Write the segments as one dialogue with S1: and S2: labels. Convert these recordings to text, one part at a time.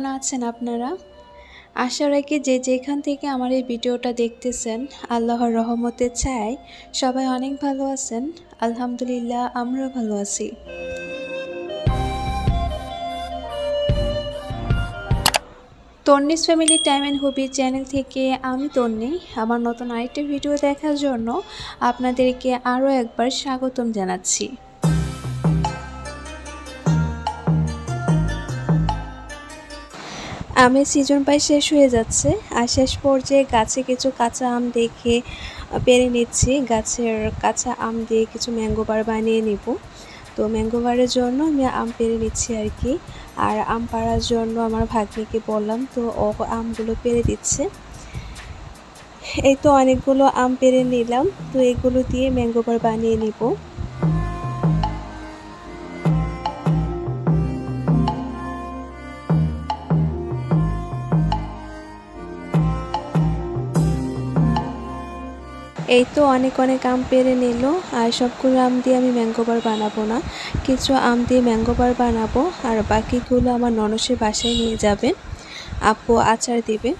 S1: কেমন আছেন আপনারা? আশা রাখি যে যেখান থেকে আমার এই ভিডিওটা দেখতেছেন, আল্লাহর রহমতের ছায়ায় সবাই অনেক ভালো আছেন। আলহামদুলিল্লাহ, আমরাও ভালো আছি। তন্নিস family time and hobby channel থেকে আমি তন্নি। আমার নতুন আরেকটা ভিডিও দেখার জন্য আপনাদেরকে আরও একবার স্বাগতম জানাচ্ছি। আমের সিজন প্রায় শেষ হয়ে যাচ্ছে, আর শেষ পর্যায়ে গাছে কিছু কাঁচা আম দেখে পেরে নিচ্ছি। গাছের কাঁচা আম দিয়ে কিছু ম্যাঙ্গো বার বানিয়ে নিব। তো ম্যাঙ্গো বারের জন্য আমি আম পেরে নিচ্ছি আর কি। আর আম পাড়ার জন্য আমার ভাগ্নিকে বললাম, তো ও আমগুলো পেরে দিচ্ছে। এই তো অনেকগুলো আম পেরে নিলাম, তো এগুলো দিয়ে ম্যাঙ্গো বার বানিয়ে নিব। এই তো অনেক আম পেরে নিল। আর সবগুলো আম দিয়ে আমি ম্যাঙ্গো বার বানাবো না, কিছু আম দিয়ে ম্যাঙ্গো বার বানাবো, আর বাকিগুলো আমার ননসের বাসায় নিয়ে যাবে। আপু আচার দিবে।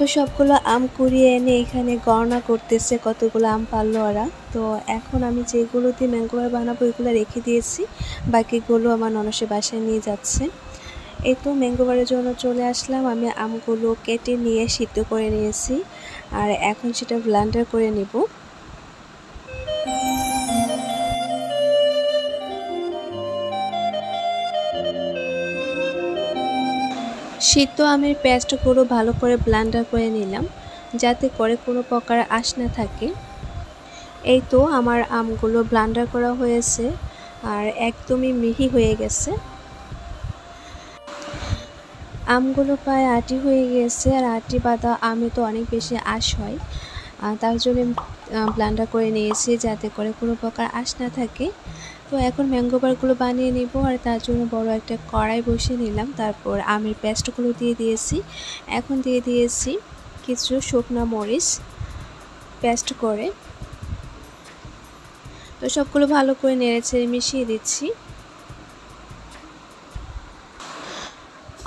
S1: তো সবগুলো আম কুড়িয়ে এনে এখানে গণনা করতেছে কতগুলো আম পারলো ওরা। তো এখন আমি যেগুলো দিয়ে ম্যাঙ্গো বার বানাবো এগুলো রেখে দিয়েছি, বাকিগুলো আমার ননসের বাসায় নিয়ে যাচ্ছে। এই তো ম্যাঙ্গো বারের জন্য চলে আসলাম। আমি আমগুলো কেটে নিয়ে সিদ্ধ করে নিয়েছি, আর এখন সেটা ব্লেন্ডার করে নেব। সিদ্ধ আমের পেস্টগুলো ভালো করে ব্লেন্ডার করে নিলাম, যাতে করে কোনো প্রকার আঁশ না থাকে। এই তো আমার আমগুলো ব্লেন্ডার করা হয়েছে, আর একদমই মিহি হয়ে গেছে। আমগুলো প্রায় আটি হয়ে গেছে, আর আটি বাঁধা আমে তো অনেক বেশি আঁশ হয়, তার জন্য ব্লেন্ডার করে নিয়েছি যাতে করে কোনো প্রকার আঁশ না থাকে। তো এখন ম্যাঙ্গো বারগুলো বানিয়ে নিব, আর তার জন্য বড় একটা কড়াই বসিয়ে নিলাম। তারপর আমের পেস্টগুলো দিয়ে দিয়েছি। এখন দিয়ে দিয়েছি কিছু শুকনো মরিচ পেস্ট করে। তো সবগুলো ভালো করে নেড়েচেড়ে মিশিয়ে দিচ্ছি।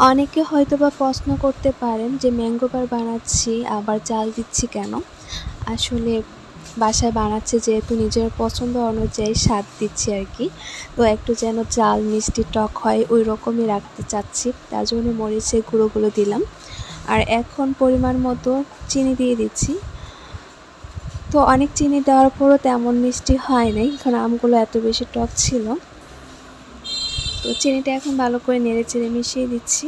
S1: অনেকে হয়তোবা প্রশ্ন করতে পারেন যে ম্যাঙ্গো বার বানাচ্ছি আবার জাল দিচ্ছি কেন। আসলে বাসায় বানাচ্ছে যেহেতু নিজের পছন্দ অনুযায়ী স্বাদ দিচ্ছি আর কি। তো একটু যেন জাল মিষ্টি টক হয় ওই রকমই রাখতে চাচ্ছি, তার জন্য মরিচের গুঁড়োগুলো দিলাম। আর এখন পরিমাণ মতো চিনি দিয়ে দিচ্ছি। তো অনেক চিনি দেওয়ার পরও তেমন মিষ্টি হয় নাই, কারণ আমগুলো এত বেশি টক ছিল। তো চিনিটা এখন ভালো করে নেড়েচেড়ে মিশিয়ে দিচ্ছি।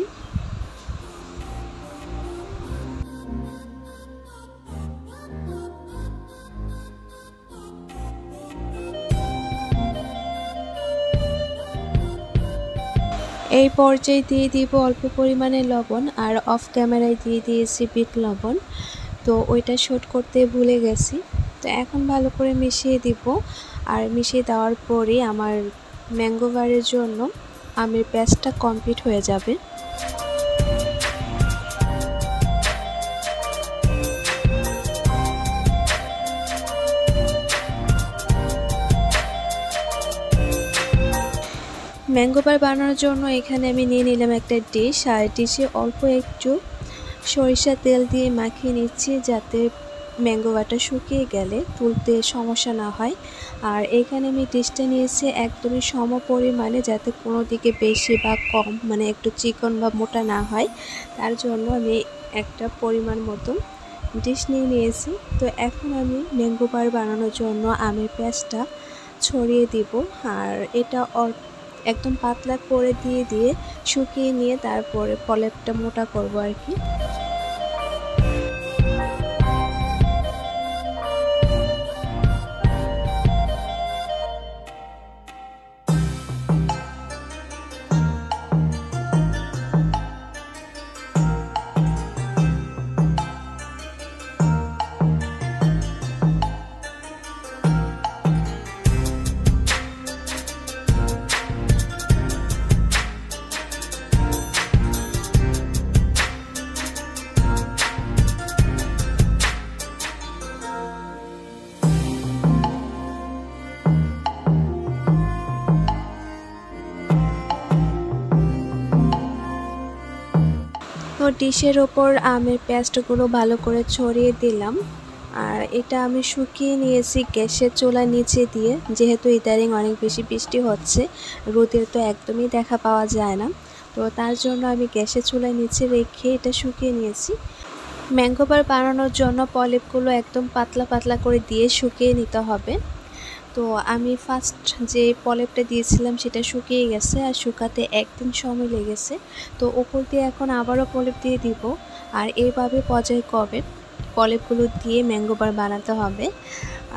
S1: এই পর্যায়ে দিয়ে দিব অল্প পরিমাণে লবণ, আর অফ ক্যামেরায় দিয়ে দিয়েছি বিট লবণ। তো ওইটা শুট করতে ভুলে গেছি। তো এখন ভালো করে মিশিয়ে দিব, আর মিশিয়ে দেওয়ার পরে আমার ম্যাঙ্গো বারের জন্য আমের পেস্টটা কমপ্লিট হয়ে যাবে। ম্যাঙ্গো বার বানানোর জন্য এখানে আমি নিয়ে নিলাম একটা ডিশ, আর ডিশে অল্প একটু সরিষা তেল দিয়ে মাখিয়ে নিচ্ছি, যাতে ম্যাঙ্গো বারটা শুকিয়ে গেলে তুলতে সমস্যা না হয়। আর এখানে আমি ডিশটা নিয়েছি একদমই সম পরিমাণে, যাতে কোনো দিকে বেশি বা কম, মানে একটু চিকন বা মোটা না হয়। তার জন্য আমি একটা পরিমাণ মতো ডিশ নিয়েছি। তো এখন আমি ম্যাঙ্গো বার বানানোর জন্য আমের পেস্টটা ছড়িয়ে দিব, আর এটা একদম পাতলা করে দিয়ে শুকিয়ে নিয়ে তারপরে প্রলেপটা মোটা করব আর কি। তো ডিশের ওপর আমের পেস্টগুলো ভালো করে ছড়িয়ে দিলাম। আর এটা আমি শুকিয়ে নিয়েছি গ্যাসের চুলার নিচে দিয়ে, যেহেতু ইদানিং অনেক বেশি বৃষ্টি হচ্ছে, রোদের তো একদমই দেখা পাওয়া যায় না, তো তার জন্য আমি গ্যাসের চুলার নিচে রেখে এটা শুকিয়ে নিয়েছি। ম্যাঙ্গো বার বানানোর জন্য প্রলেপগুলো একদম পাতলা পাতলা করে দিয়ে শুকিয়ে নিতে হবে। তো আমি ফার্স্ট যে প্রলেপটা দিয়েছিলাম সেটা শুকিয়ে গেছে, আর শুকাতে একদিন সময় লেগেছে। তো উপর দিয়ে এখন আবারও প্রলেপ দিয়ে দিব, আর এইভাবে পর্যায়ক্রমে প্রলেপগুলো দিয়ে ম্যাঙ্গো বার বানাতে হবে।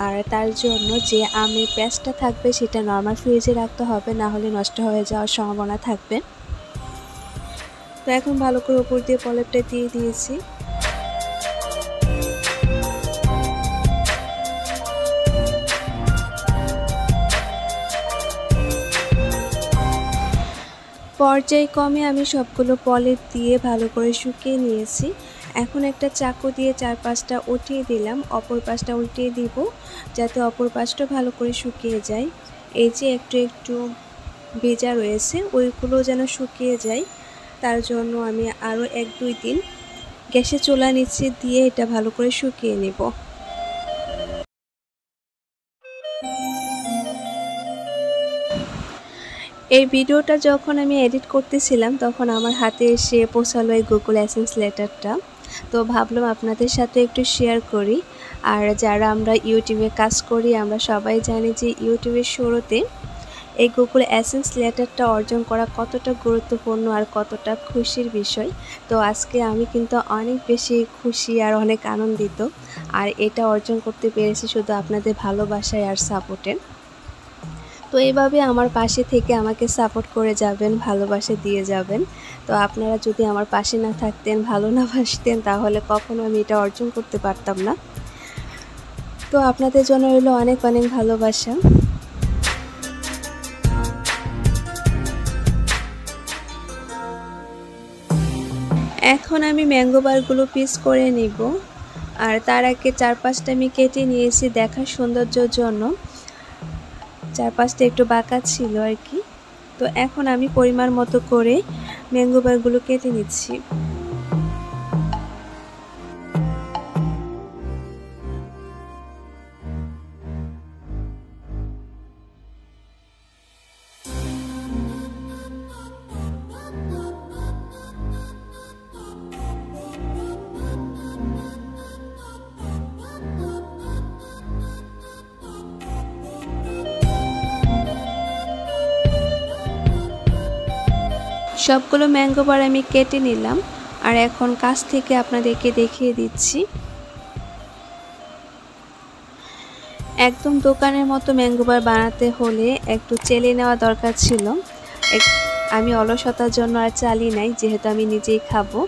S1: আর তার জন্য যে আমের পেস্টটা থাকবে সেটা নর্মাল ফ্রিজে রাখতে হবে, না হলে নষ্ট হয়ে যাওয়ার সম্ভাবনা থাকবে। তো এখন ভালো করে উপর দিয়ে প্রলেপটা দিয়ে দিয়েছি। পর্যায়ক্রমে আমি সবগুলো প্রলেপ দিয়ে ভালো করে শুকিয়ে নিয়েছি। এখন একটা চাকু দিয়ে চারপাশটা উঠিয়ে দিলাম, অপর পাশটা উল্টিয়ে দিব যাতে অপর পাশটা ভালো করে শুকিয়ে যায়। এই যে একটু একটু ভেজা রয়েছে ওইগুলো যেন শুকিয়ে যায়, তার জন্য আমি আরও 1-2 দিন গ্যাসের চুলা নিচে দিয়ে এটা ভালো করে শুকিয়ে নেব। এই ভিডিওটা যখন আমি এডিট করতেছিলাম তখন আমার হাতে এসে পৌঁছালো এই গুগল এসেন্স লেটারটা। তো ভাবলাম আপনাদের সাথে একটু শেয়ার করি। আর যারা আমরা ইউটিউবে কাজ করি আমরা সবাই জানি যে ইউটিউবের শুরুতে এই গুগল এসেন্স লেটারটা অর্জন করা কতটা গুরুত্বপূর্ণ আর কতটা খুশির বিষয়। তো আজকে আমি কিন্তু অনেক বেশি খুশি আর অনেক আনন্দিত, আর এটা অর্জন করতে পেরেছি শুধু আপনাদের ভালোবাসায় আর সাপোর্টে। তো এইভাবে আমার পাশে থেকে আমাকে সাপোর্ট করে যাবেন, ভালোবাসা দিয়ে যাবেন। তো আপনারা যদি আমার পাশে না থাকতেন, ভালো না বাসতেন, তাহলে কখনো আমি এটা অর্জন করতে পারতাম না। তো আপনাদের জন্য রইলো অনেক অনেক ভালোবাসা। এখন আমি ম্যাঙ্গো বারগুলো পিস করে নিব, আর তার আগে চারপাশটা আমি কেটে নিয়েছি দেখার সৌন্দর্যের জন্য। চারপাশটা একটু বাঁকা ছিল আর কি। তো এখন আমি পরিমাণ মতো করে ম্যাঙ্গো বারগুলো কেটে নিচ্ছি। সবগুলো ম্যাঙ্গো বার আমি কেটে নিলাম, আর এখন কাছ থেকে আপনাদেরকে দেখিয়ে দিচ্ছি। একদম দোকানের মতো ম্যাঙ্গো বার বানাতে হলে একটু চেলে নেওয়া দরকার ছিল। আমি অলসতার জন্য আর চালি নাই, যেহেতু আমি নিজেই খাবো।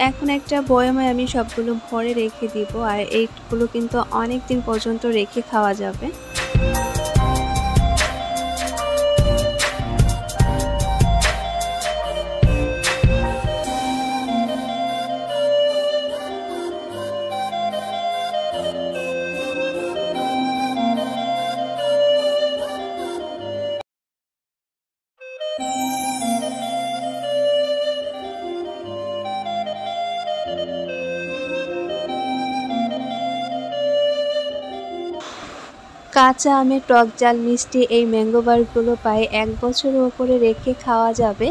S1: এখন একটা বয়ামে আমি সবগুলো ভরে রেখে দিব, আর এইগুলো কিন্তু অনেক দিন পর্যন্ত রেখে খাওয়া যাবে। কাঁচা আমের টক ঝাল মিষ্টি এই ম্যাঙ্গো বারগুলো প্রায় 1 বছরের উপরে রেখে খাওয়া যাবে,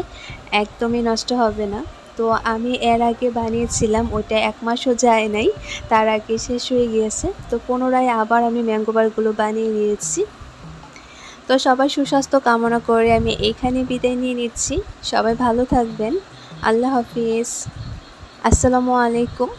S1: একদমই নষ্ট হবে না। তো আমি এর আগে বানিয়েছিলাম, ওটা 1 মাসও যায় নাই, তার আগে শেষ হয়ে গিয়েছে। তো পুনরায় আবার আমি ম্যাঙ্গো বারগুলো বানিয়ে নিয়েছি। তো সবাই সুস্বাস্থ্য কামনা করে আমি এইখানে বিদায় নিয়ে নিচ্ছি। সবাই ভালো থাকবেন। আল্লাহ হাফিজ। আসসালামু আলাইকুম।